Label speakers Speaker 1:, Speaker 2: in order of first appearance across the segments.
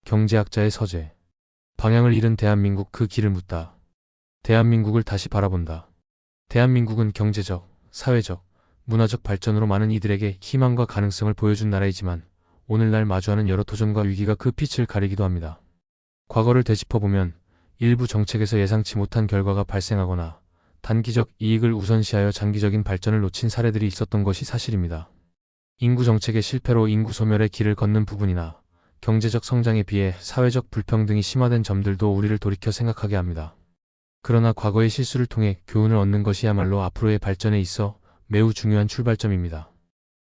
Speaker 1: 경제학자의 서재. 방향을 잃은 대한민국, 그 길을 묻다. 대한민국을 다시 바라본다. 대한민국은 경제적, 사회적, 문화적 발전으로 많은 이들에게 희망과 가능성을 보여준 나라이지만 오늘날 마주하는 여러 도전과 위기가 그 빛을 가리기도 합니다. 과거를 되짚어보면 일부 정책에서 예상치 못한 결과가 발생하거나 단기적 이익을 우선시하여 장기적인 발전을 놓친 사례들이 있었던 것이 사실입니다. 인구 정책의 실패로 인구 소멸의 길을 걷는 부분이나 경제적 성장에 비해 사회적 불평등이 심화된 점들도 우리를 돌이켜 생각하게 합니다. 그러나 과거의 실수를 통해 교훈을 얻는 것이야말로 앞으로의 발전에 있어 매우 중요한 출발점입니다.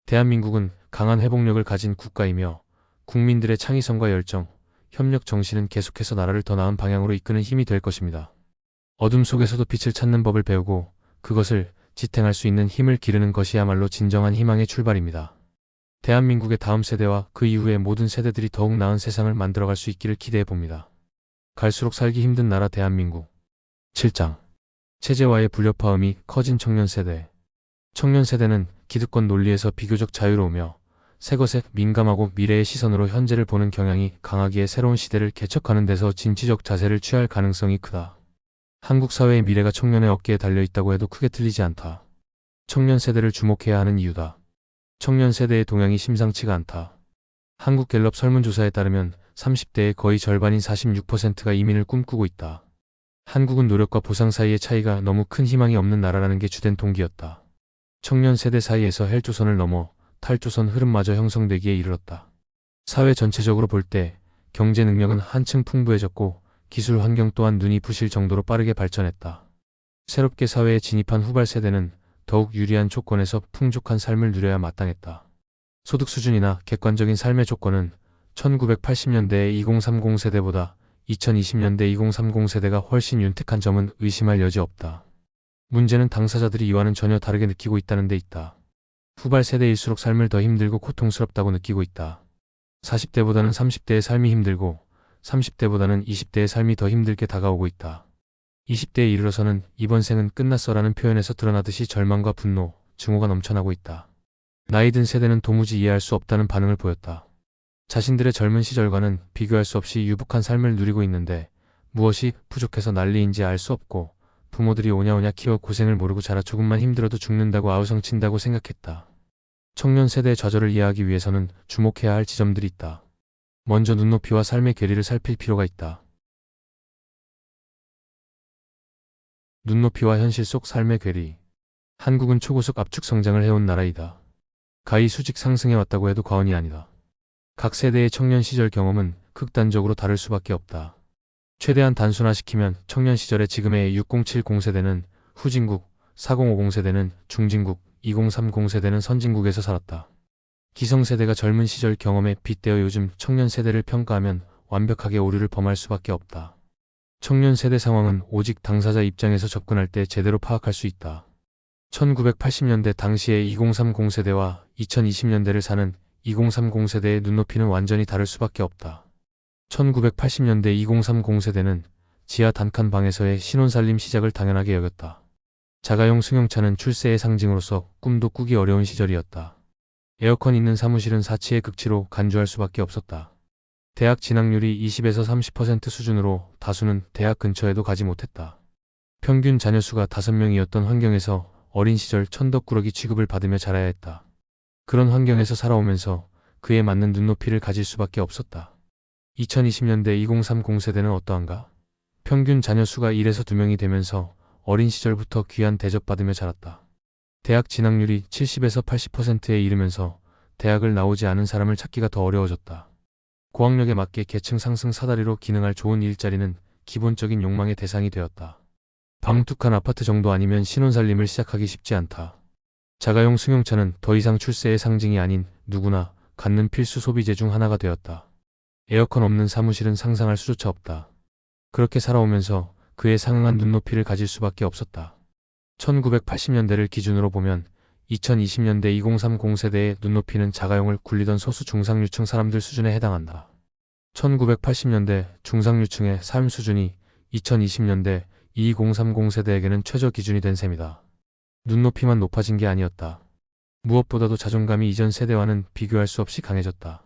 Speaker 1: 대한민국은 강한 회복력을 가진 국가이며 국민들의 창의성과 열정, 협력 정신은 계속해서 나라를 더 나은 방향으로 이끄는 힘이 될 것입니다. 어둠 속에서도 빛을 찾는 법을 배우고 그것을 지탱할 수 있는 힘을 기르는 것이야말로 진정한 희망의 출발입니다. 대한민국의 다음 세대와 그 이후의 모든 세대들이 더욱 나은 세상을 만들어갈 수 있기를 기대해 봅니다. 갈수록 살기 힘든 나라 대한민국. 7장. 체제와의 불협화음이 커진 청년 세대. 청년 세대는 기득권 논리에서 비교적 자유로우며 새것에 민감하고 미래의 시선으로 현재를 보는 경향이 강하기에 새로운 시대를 개척하는 데서 진취적 자세를 취할 가능성이 크다. 한국 사회의 미래가 청년의 어깨에 달려있다고 해도 크게 틀리지 않다. 청년 세대를 주목해야 하는 이유다. 청년 세대의 동향이 심상치가 않다. 한국갤럽 설문조사에 따르면 30대의 거의 절반인 46%가 이민을 꿈꾸고 있다. 한국은 노력과 보상 사이의 차이가 너무 큰 희망이 없는 나라라는 게 주된 동기였다. 청년 세대 사이에서 헬조선을 넘어 탈조선 흐름마저 형성되기에 이르렀다. 사회 전체적으로 볼 때 경제 능력은 한층 풍부해졌고 기술 환경 또한 눈이 부실 정도로 빠르게 발전했다. 새롭게 사회에 진입한 후발 세대는 더욱 유리한 조건에서 풍족한 삶을 누려야 마땅했다. 소득 수준이나 객관적인 삶의 조건은 1980년대의 2030 세대보다 2020년대 2030 세대가 훨씬 윤택한 점은 의심할 여지 없다. 문제는 당사자들이 이와는 전혀 다르게 느끼고 있다는 데 있다. 후발 세대일수록 삶을 더 힘들고 고통스럽다고 느끼고 있다. 40대보다는 30대의 삶이 힘들고 30대보다는 20대의 삶이 더 힘들게 다가오고 있다. 20대에 이르러서는 이번 생은 끝났어라는 표현에서 드러나듯이 절망과 분노, 증오가 넘쳐나고 있다. 나이 든 세대는 도무지 이해할 수 없다는 반응을 보였다. 자신들의 젊은 시절과는 비교할 수 없이 유복한 삶을 누리고 있는데 무엇이 부족해서 난리인지 알 수 없고 부모들이 오냐오냐 키워 고생을 모르고 자라 조금만 힘들어도 죽는다고 아우성친다고 생각했다. 청년 세대의 좌절을 이해하기 위해서는 주목해야 할 지점들이 있다. 먼저 눈높이와 삶의 괴리를 살필 필요가 있다. 눈높이와 현실 속 삶의 괴리. 한국은 초고속 압축 성장을 해온 나라이다. 가히 수직 상승해왔다고 해도 과언이 아니다. 각 세대의 청년 시절 경험은 극단적으로 다를 수밖에 없다. 최대한 단순화시키면 청년 시절의 지금의 6070 세대는 후진국, 4050 세대는 중진국, 2030 세대는 선진국에서 살았다. 기성세대가 젊은 시절 경험에 빗대어 요즘 청년 세대를 평가하면 완벽하게 오류를 범할 수밖에 없다. 청년 세대 상황은 오직 당사자 입장에서 접근할 때 제대로 파악할 수 있다. 1980년대 당시의 2030 세대와 2020년대를 사는 2030 세대의 눈높이는 완전히 다를 수밖에 없다. 1980년대 2030 세대는 지하 단칸 방에서의 신혼살림 시작을 당연하게 여겼다. 자가용 승용차는 출세의 상징으로서 꿈도 꾸기 어려운 시절이었다. 에어컨 있는 사무실은 사치의 극치로 간주할 수밖에 없었다. 대학 진학률이 20에서 30% 수준으로 다수는 대학 근처에도 가지 못했다. 평균 자녀 수가 5명이었던 환경에서 어린 시절 천덕꾸러기 취급을 받으며 자라야 했다. 그런 환경에서 살아오면서 그에 맞는 눈높이를 가질 수밖에 없었다. 2020년대 2030 세대는 어떠한가? 평균 자녀 수가 1에서 2명이 되면서 어린 시절부터 귀한 대접받으며 자랐다. 대학 진학률이 70에서 80%에 이르면서 대학을 나오지 않은 사람을 찾기가 더 어려워졌다. 고학력에 맞게 계층 상승 사다리로 기능할 좋은 일자리는 기본적인 욕망의 대상이 되었다. 방툭한 아파트 정도 아니면 신혼살림을 시작하기 쉽지 않다. 자가용 승용차는 더 이상 출세의 상징이 아닌 누구나 갖는 필수 소비재 중 하나가 되었다. 에어컨 없는 사무실은 상상할 수조차 없다. 그렇게 살아오면서 그에 상응한 눈높이를 가질 수밖에 없었다. 1980년대를 기준으로 보면 2020년대 2030 세대의 눈높이는 자가용을 굴리던 소수 중상류층 사람들 수준에 해당한다. 1980년대 중상류층의 삶 수준이 2020년대 2030 세대에게는 최저 기준이 된 셈이다. 눈높이만 높아진 게 아니었다. 무엇보다도 자존감이 이전 세대와는 비교할 수 없이 강해졌다.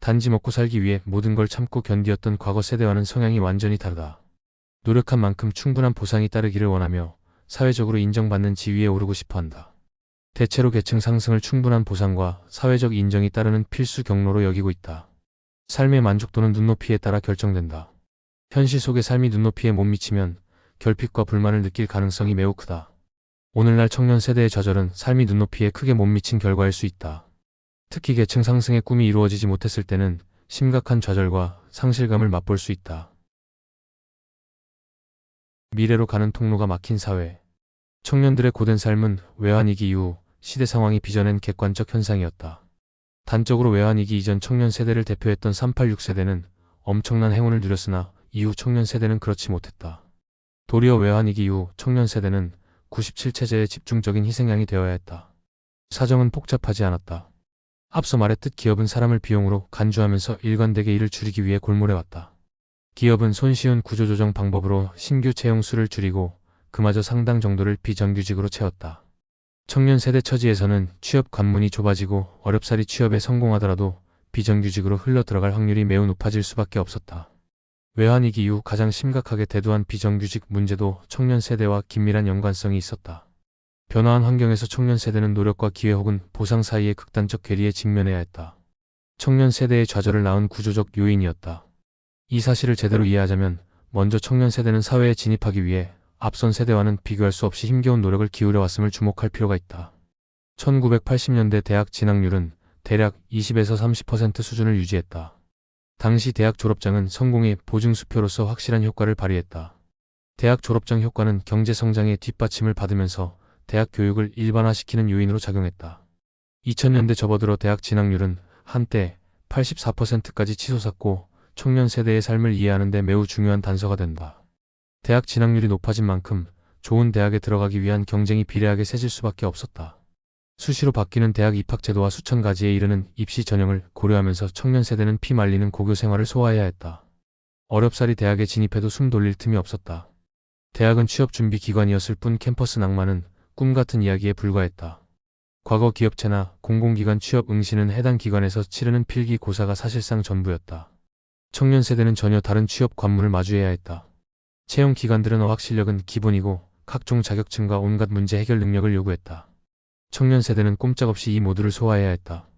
Speaker 1: 단지 먹고 살기 위해 모든 걸 참고 견디었던 과거 세대와는 성향이 완전히 다르다. 노력한 만큼 충분한 보상이 따르기를 원하며 사회적으로 인정받는 지위에 오르고 싶어한다. 대체로 계층 상승을 충분한 보상과 사회적 인정이 따르는 필수 경로로 여기고 있다. 삶의 만족도는 눈높이에 따라 결정된다. 현실 속의 삶이 눈높이에 못 미치면 결핍과 불만을 느낄 가능성이 매우 크다. 오늘날 청년 세대의 좌절은 삶이 눈높이에 크게 못 미친 결과일 수 있다. 특히 계층 상승의 꿈이 이루어지지 못했을 때는 심각한 좌절과 상실감을 맛볼 수 있다. 미래로 가는 통로가 막힌 사회. 청년들의 고된 삶은 외환위기 이후 시대 상황이 빚어낸 객관적 현상이었다. 단적으로 외환위기 이전 청년 세대를 대표했던 386 세대는 엄청난 행운을 누렸으나 이후 청년 세대는 그렇지 못했다. 도리어 외환위기 이후 청년 세대는 97체제의 집중적인 희생양이 되어야 했다. 사정은 복잡하지 않았다. 앞서 말했듯 기업은 사람을 비용으로 간주하면서 일관되게 일을 줄이기 위해 골몰해왔다. 기업은 손쉬운 구조조정 방법으로 신규 채용 수를 줄이고 그마저 상당 정도를 비정규직으로 채웠다. 청년 세대 처지에서는 취업 관문이 좁아지고 어렵사리 취업에 성공하더라도 비정규직으로 흘러 들어갈 확률이 매우 높아질 수밖에 없었다. 외환위기 이후 가장 심각하게 대두한 비정규직 문제도 청년 세대와 긴밀한 연관성이 있었다. 변화한 환경에서 청년 세대는 노력과 기회 혹은 보상 사이의 극단적 괴리에 직면해야 했다. 청년 세대의 좌절을 낳은 구조적 요인이었다. 이 사실을 제대로 이해하자면 먼저 청년 세대는 사회에 진입하기 위해 앞선 세대와는 비교할 수 없이 힘겨운 노력을 기울여 왔음을 주목할 필요가 있다. 1980년대 대학 진학률은 대략 20에서 30% 수준을 유지했다. 당시 대학 졸업장은 성공의 보증수표로서 확실한 효과를 발휘했다. 대학 졸업장 효과는 경제 성장의 뒷받침을 받으면서 대학 교육을 일반화시키는 요인으로 작용했다. 2000년대 접어들어 대학 진학률은 한때 84%까지 치솟았고 청년 세대의 삶을 이해하는 데 매우 중요한 단서가 된다. 대학 진학률이 높아진 만큼 좋은 대학에 들어가기 위한 경쟁이 비례하게 세질 수밖에 없었다. 수시로 바뀌는 대학 입학 제도와 수천 가지에 이르는 입시 전형을 고려하면서 청년 세대는 피 말리는 고교 생활을 소화해야 했다. 어렵사리 대학에 진입해도 숨 돌릴 틈이 없었다. 대학은 취업 준비 기관이었을 뿐 캠퍼스 낭만은 꿈같은 이야기에 불과했다. 과거 기업체나 공공기관 취업 응시는 해당 기관에서 치르는 필기 고사가 사실상 전부였다. 청년 세대는 전혀 다른 취업 관문을 마주해야 했다. 채용 기관들은 어학 실력은 기본이고 각종 자격증과 온갖 문제 해결 능력을 요구했다. 청년 세대는 꼼짝없이 이 모두를 소화해야 했다.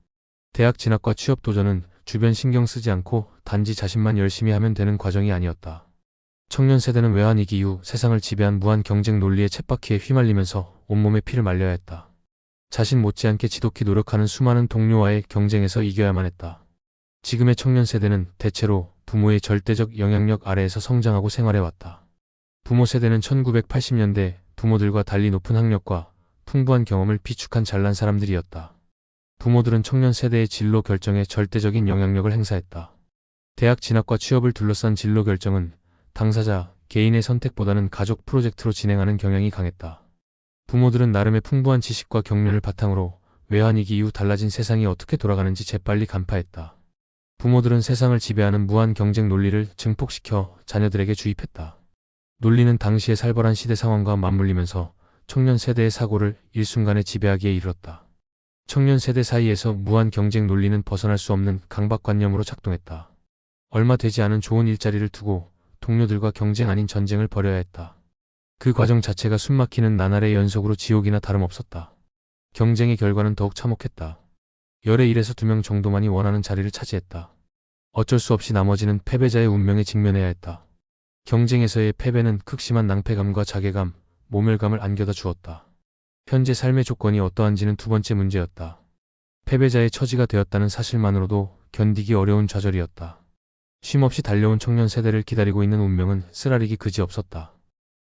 Speaker 1: 대학 진학과 취업 도전은 주변 신경 쓰지 않고 단지 자신만 열심히 하면 되는 과정이 아니었다. 청년 세대는 외환위기 이후 세상을 지배한 무한 경쟁 논리의 쳇바퀴에 휘말리면서 온몸에 피를 말려야 했다. 자신 못지않게 지독히 노력하는 수많은 동료와의 경쟁에서 이겨야만 했다. 지금의 청년 세대는 대체로 부모의 절대적 영향력 아래에서 성장하고 생활해왔다. 부모 세대는 1980년대 부모들과 달리 높은 학력과 풍부한 경험을 비축한 잘난 사람들이었다. 부모들은 청년 세대의 진로 결정에 절대적인 영향력을 행사했다. 대학 진학과 취업을 둘러싼 진로 결정은 당사자, 개인의 선택보다는 가족 프로젝트로 진행하는 경향이 강했다. 부모들은 나름의 풍부한 지식과 경륜을 바탕으로 외환위기 이후 달라진 세상이 어떻게 돌아가는지 재빨리 간파했다. 부모들은 세상을 지배하는 무한 경쟁 논리를 증폭시켜 자녀들에게 주입했다. 논리는 당시의 살벌한 시대 상황과 맞물리면서 청년 세대의 사고를 일순간에 지배하기에 이르렀다. 청년 세대 사이에서 무한 경쟁 논리는 벗어날 수 없는 강박관념으로 작동했다. 얼마 되지 않은 좋은 일자리를 두고 동료들과 경쟁 아닌 전쟁을 벌여야 했다. 그 과정 자체가 숨막히는 나날의 연속으로 지옥이나 다름없었다. 경쟁의 결과는 더욱 참혹했다. 열의 1에서 2명 정도만이 원하는 자리를 차지했다. 어쩔 수 없이 나머지는 패배자의 운명에 직면해야 했다. 경쟁에서의 패배는 극심한 낭패감과 자괴감, 모멸감을 안겨다 주었다. 현재 삶의 조건이 어떠한지는 두 번째 문제였다. 패배자의 처지가 되었다는 사실만으로도 견디기 어려운 좌절이었다. 쉼없이 달려온 청년 세대를 기다리고 있는 운명은 쓰라리기 그지없었다.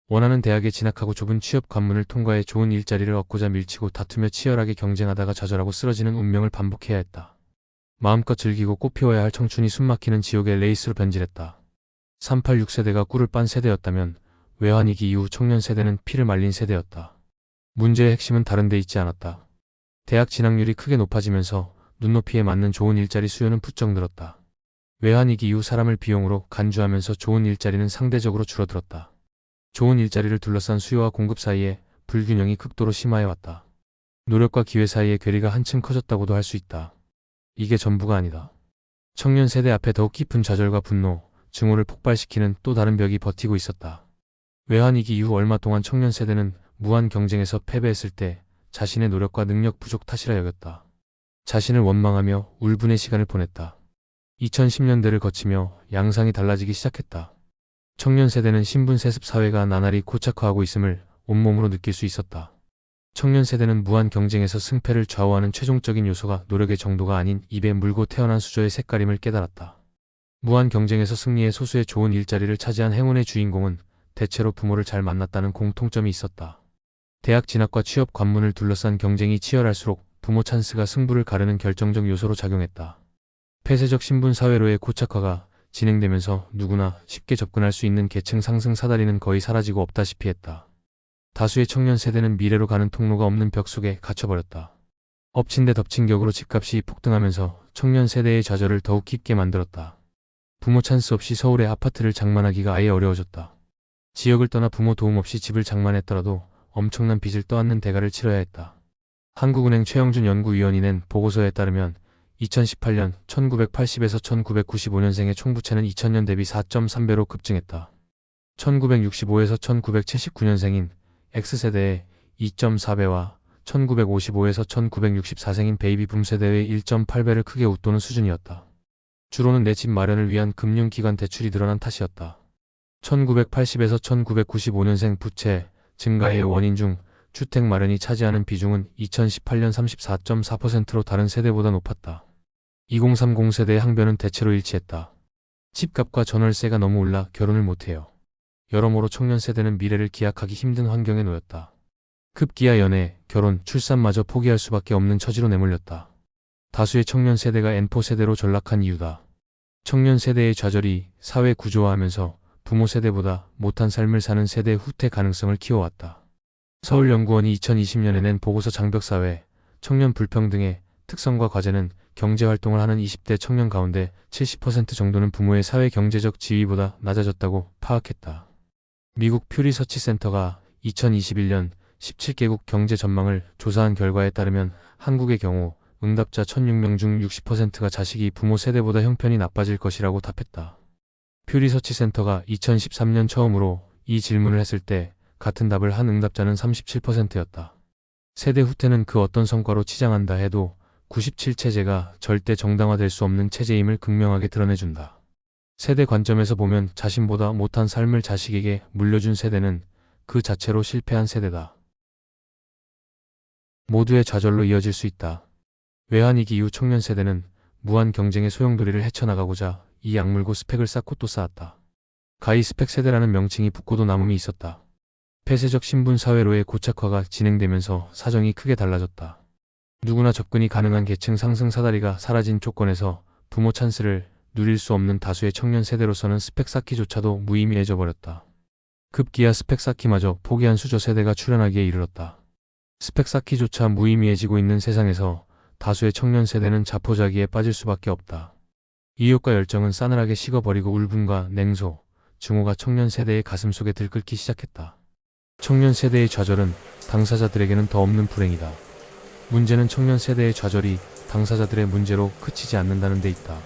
Speaker 1: 원하는 대학에 진학하고 좁은 취업 관문을 통과해 좋은 일자리를 얻고자 밀치고 다투며 치열하게 경쟁하다가 좌절하고 쓰러지는 운명을 반복해야 했다. 마음껏 즐기고 꽃피워야 할 청춘이 숨막히는 지옥의 레이스로 변질했다. 386 세대가 꿀을 빤 세대였다면 외환위기 이후 청년 세대는 피를 말린 세대였다. 문제의 핵심은 다른 데 있지 않았다. 대학 진학률이 크게 높아지면서 눈높이에 맞는 좋은 일자리 수요는 부쩍 늘었다. 외환위기 이후 사람을 비용으로 간주하면서 좋은 일자리는 상대적으로 줄어들었다. 좋은 일자리를 둘러싼 수요와 공급 사이에 불균형이 극도로 심화해왔다. 노력과 기회 사이의 괴리가 한층 커졌다고도 할 수 있다. 이게 전부가 아니다. 청년 세대 앞에 더욱 깊은 좌절과 분노, 증오를 폭발시키는 또 다른 벽이 버티고 있었다. 외환위기 이후 얼마 동안 청년 세대는 무한 경쟁에서 패배했을 때 자신의 노력과 능력 부족 탓이라 여겼다. 자신을 원망하며 울분의 시간을 보냈다. 2010년대를 거치며 양상이 달라지기 시작했다. 청년 세대는 신분 세습 사회가 나날이 고착화하고 있음을 온몸으로 느낄 수 있었다. 청년 세대는 무한 경쟁에서 승패를 좌우하는 최종적인 요소가 노력의 정도가 아닌 입에 물고 태어난 수저의 색깔임을 깨달았다. 무한 경쟁에서 승리해 소수의 좋은 일자리를 차지한 행운의 주인공은 대체로 부모를 잘 만났다는 공통점이 있었다. 대학 진학과 취업 관문을 둘러싼 경쟁이 치열할수록 부모 찬스가 승부를 가르는 결정적 요소로 작용했다. 폐쇄적 신분 사회로의 고착화가 진행되면서 누구나 쉽게 접근할 수 있는 계층 상승 사다리는 거의 사라지고 없다시피 했다. 다수의 청년 세대는 미래로 가는 통로가 없는 벽 속에 갇혀버렸다. 엎친 데 덮친 격으로 집값이 폭등하면서 청년 세대의 좌절을 더욱 깊게 만들었다. 부모 찬스 없이 서울의 아파트를 장만하기가 아예 어려워졌다. 지역을 떠나 부모 도움 없이 집을 장만했더라도 엄청난 빚을 떠안는 대가를 치러야 했다. 한국은행 최영준 연구위원이 낸 보고서에 따르면 2018년 1980에서 1995년생의 총부채는 2000년 대비 4.3배로 급증했다. 1965에서 1979년생인 X세대의 2.4배와 1955에서 1964생인 베이비붐 세대의 1.8배를 크게 웃도는 수준이었다. 주로는 내 집 마련을 위한 금융기관 대출이 늘어난 탓이었다. 1980에서 1995년생 부채 증가의 원인 중 주택 마련이 차지하는 비중은 2018년 34.4%로 다른 세대보다 높았다. 2030 세대의 항변은 대체로 일치했다. 집값과 전월세가 너무 올라 결혼을 못해요. 여러모로 청년 세대는 미래를 기약하기 힘든 환경에 놓였다. 급기야 연애, 결혼, 출산마저 포기할 수밖에 없는 처지로 내몰렸다. 다수의 청년 세대가 N4 세대로 전락한 이유다. 청년 세대의 좌절이 사회 구조화하면서 부모 세대보다 못한 삶을 사는 세대 후퇴 가능성을 키워왔다. 서울연구원이 2020년에 낸 보고서 장벽사회, 청년 불평등의 특성과 과제는 경제활동을 하는 20대 청년 가운데 70% 정도는 부모의 사회 경제적 지위보다 낮아졌다고 파악했다. 미국 퓨리 서치 센터가 2021년 17개국 경제 전망을 조사한 결과에 따르면 한국의 경우 응답자 1006명 중 60%가 자식이 부모 세대보다 형편이 나빠질 것이라고 답했다. 퓨리 서치 센터가 2013년 처음으로 이 질문을 했을 때 같은 답을 한 응답자는 37%였다. 세대 후퇴는 그 어떤 성과로 치장한다 해도 97체제가 절대 정당화될 수 없는 체제임을 극명하게 드러내준다. 세대 관점에서 보면 자신보다 못한 삶을 자식에게 물려준 세대는 그 자체로 실패한 세대다. 모두의 좌절로 이어질 수 있다. 외환위기 이후 청년 세대는 무한 경쟁의 소용돌이를 헤쳐나가고자 이 악물고 스펙을 쌓고 또 쌓았다. 가히 스펙 세대라는 명칭이 붙고도 남음이 있었다. 폐쇄적 신분 사회로의 고착화가 진행되면서 사정이 크게 달라졌다. 누구나 접근이 가능한 계층 상승 사다리가 사라진 조건에서 부모 찬스를 누릴 수 없는 다수의 청년 세대로서는 스펙 쌓기조차도 무의미해져 버렸다. 급기야 스펙 쌓기마저 포기한 수저 세대가 출현하기에 이르렀다. 스펙 쌓기조차 무의미해지고 있는 세상에서 다수의 청년 세대는 자포자기에 빠질 수밖에 없다. 이욕과 열정은 싸늘하게 식어버리고 울분과 냉소, 증오가 청년 세대의 가슴속에 들끓기 시작했다. 청년 세대의 좌절은 당사자들에게는 더 없는 불행이다. 문제는 청년 세대의 좌절이 당사자들의 문제로 그치지 않는다는 데 있다.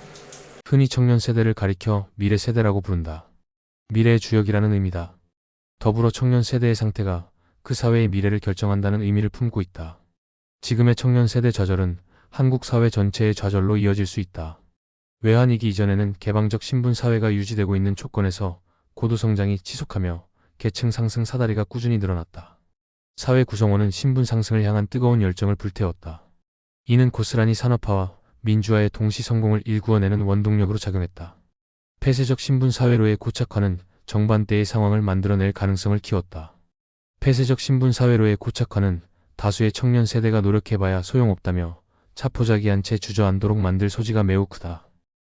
Speaker 1: 흔히 청년 세대를 가리켜 미래 세대라고 부른다. 미래의 주역이라는 의미다. 더불어 청년 세대의 상태가 그 사회의 미래를 결정한다는 의미를 품고 있다. 지금의 청년 세대 좌절은 한국 사회 전체의 좌절로 이어질 수 있다. 외환위기 이전에는 개방적 신분 사회가 유지되고 있는 조건에서 고도 성장이 지속하며 계층 상승 사다리가 꾸준히 늘어났다. 사회 구성원은 신분 상승을 향한 뜨거운 열정을 불태웠다. 이는 고스란히 산업화와 민주화의 동시 성공을 일구어내는 원동력으로 작용했다. 폐쇄적 신분 사회로의 고착화는 정반대의 상황을 만들어낼 가능성을 키웠다. 폐쇄적 신분 사회로의 고착화는 다수의 청년 세대가 노력해봐야 소용없다며 자포자기한 채 주저앉도록 만들 소지가 매우 크다.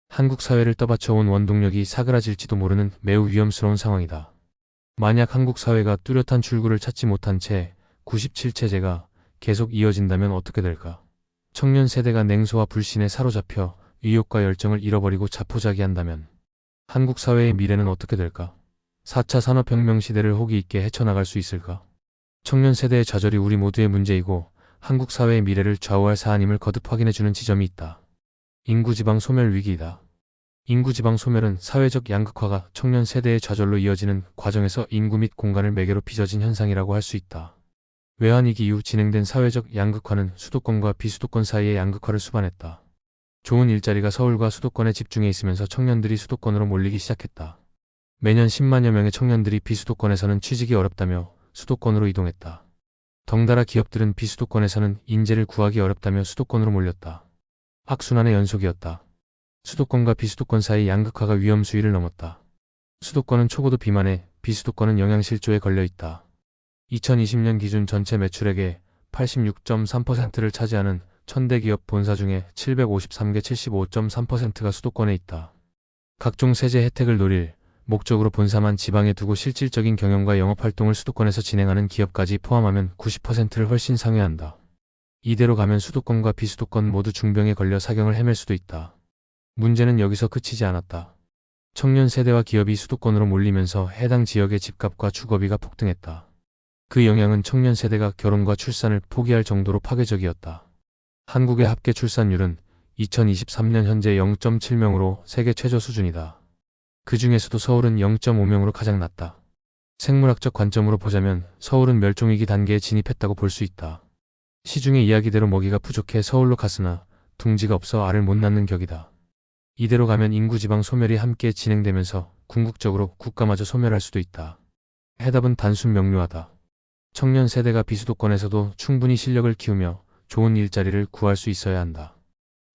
Speaker 1: 한국 사회를 떠받쳐온 원동력이 사그라질지도 모르는 매우 위험스러운 상황이다. 만약 한국 사회가 뚜렷한 출구를 찾지 못한 채 97체제가 계속 이어진다면 어떻게 될까? 청년 세대가 냉소와 불신에 사로잡혀 의욕과 열정을 잃어버리고 자포자기한다면 한국 사회의 미래는 어떻게 될까? 4차 산업혁명 시대를 호기 있게 헤쳐나갈 수 있을까? 청년 세대의 좌절이 우리 모두의 문제이고 한국 사회의 미래를 좌우할 사안임을 거듭 확인해주는 지점이 있다. 인구지방 소멸 위기이다. 인구지방 소멸은 사회적 양극화가 청년 세대의 좌절로 이어지는 과정에서 인구 및 공간을 매개로 빚어진 현상이라고 할 수 있다. 외환위기 이후 진행된 사회적 양극화는 수도권과 비수도권 사이의 양극화를 수반했다. 좋은 일자리가 서울과 수도권에 집중해 있으면서 청년들이 수도권으로 몰리기 시작했다. 매년 10만여 명의 청년들이 비수도권에서는 취직이 어렵다며 수도권으로 이동했다. 덩달아 기업들은 비수도권에서는 인재를 구하기 어렵다며 수도권으로 몰렸다. 악순환의 연속이었다. 수도권과 비수도권 사이 양극화가 위험 수위를 넘었다. 수도권은 초고도 비만에, 비수도권은 영양실조에 걸려있다. 2020년 기준 전체 매출액의 86.3%를 차지하는 1000대 기업 본사 중에 753개 75.3%가 수도권에 있다. 각종 세제 혜택을 노릴 목적으로 본사만 지방에 두고 실질적인 경영과 영업활동을 수도권에서 진행하는 기업까지 포함하면 90%를 훨씬 상회한다. 이대로 가면 수도권과 비수도권 모두 중병에 걸려 사경을 헤맬 수도 있다. 문제는 여기서 그치지 않았다. 청년 세대와 기업이 수도권으로 몰리면서 해당 지역의 집값과 주거비가 폭등했다. 그 영향은 청년 세대가 결혼과 출산을 포기할 정도로 파괴적이었다. 한국의 합계 출산율은 2023년 현재 0.7명으로 세계 최저 수준이다. 그 중에서도 서울은 0.5명으로 가장 낮다. 생물학적 관점으로 보자면 서울은 멸종위기 단계에 진입했다고 볼 수 있다. 시중의 이야기대로 먹이가 부족해 서울로 갔으나 둥지가 없어 알을 못 낳는 격이다. 이대로 가면 인구지방 소멸이 함께 진행되면서 궁극적으로 국가마저 소멸할 수도 있다. 해답은 단순 명료하다. 청년 세대가 비수도권에서도 충분히 실력을 키우며 좋은 일자리를 구할 수 있어야 한다.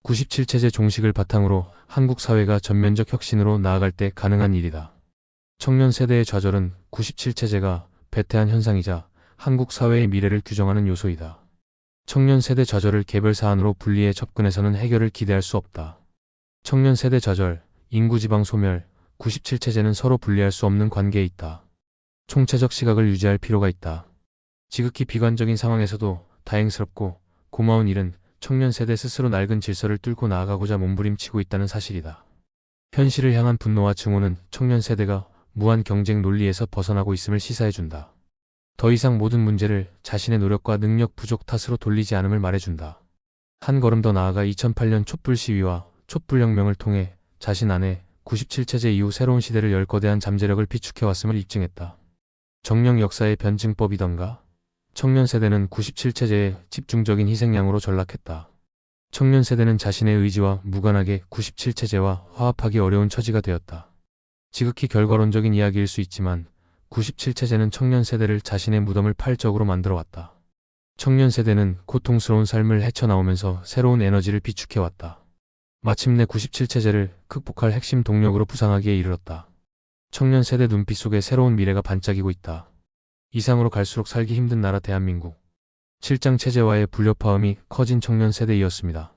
Speaker 1: 97체제 종식을 바탕으로 한국 사회가 전면적 혁신으로 나아갈 때 가능한 일이다. 청년 세대의 좌절은 97체제가 배태한 현상이자 한국 사회의 미래를 규정하는 요소이다. 청년 세대 좌절을 개별 사안으로 분리해 접근해서는 해결을 기대할 수 없다. 청년 세대 좌절, 인구지방 소멸, 97체제는 서로 분리할 수 없는 관계에 있다. 총체적 시각을 유지할 필요가 있다. 지극히 비관적인 상황에서도 다행스럽고 고마운 일은 청년 세대 스스로 낡은 질서를 뚫고 나아가고자 몸부림치고 있다는 사실이다. 현실을 향한 분노와 증오는 청년 세대가 무한 경쟁 논리에서 벗어나고 있음을 시사해준다. 더 이상 모든 문제를 자신의 노력과 능력 부족 탓으로 돌리지 않음을 말해준다. 한 걸음 더 나아가 2008년 촛불 시위와 촛불혁명을 통해 자신 안에 97체제 이후 새로운 시대를 열 거대한 잠재력을 비축해왔음을 입증했다. 정령 역사의 변증법이던가? 청년 세대는 97체제의 집중적인 희생양으로 전락했다. 청년 세대는 자신의 의지와 무관하게 97체제와 화합하기 어려운 처지가 되었다. 지극히 결과론적인 이야기일 수 있지만 97체제는 청년 세대를 자신의 무덤을 팔 적으로 만들어왔다. 청년 세대는 고통스러운 삶을 헤쳐나오면서 새로운 에너지를 비축해왔다. 마침내 97체제를 극복할 핵심 동력으로 부상하기에 이르렀다. 청년 세대 눈빛 속에 새로운 미래가 반짝이고 있다. 이상으로 갈수록 살기 힘든 나라 대한민국. 7장 체제와의 불협화음이 커진 청년 세대이었습니다.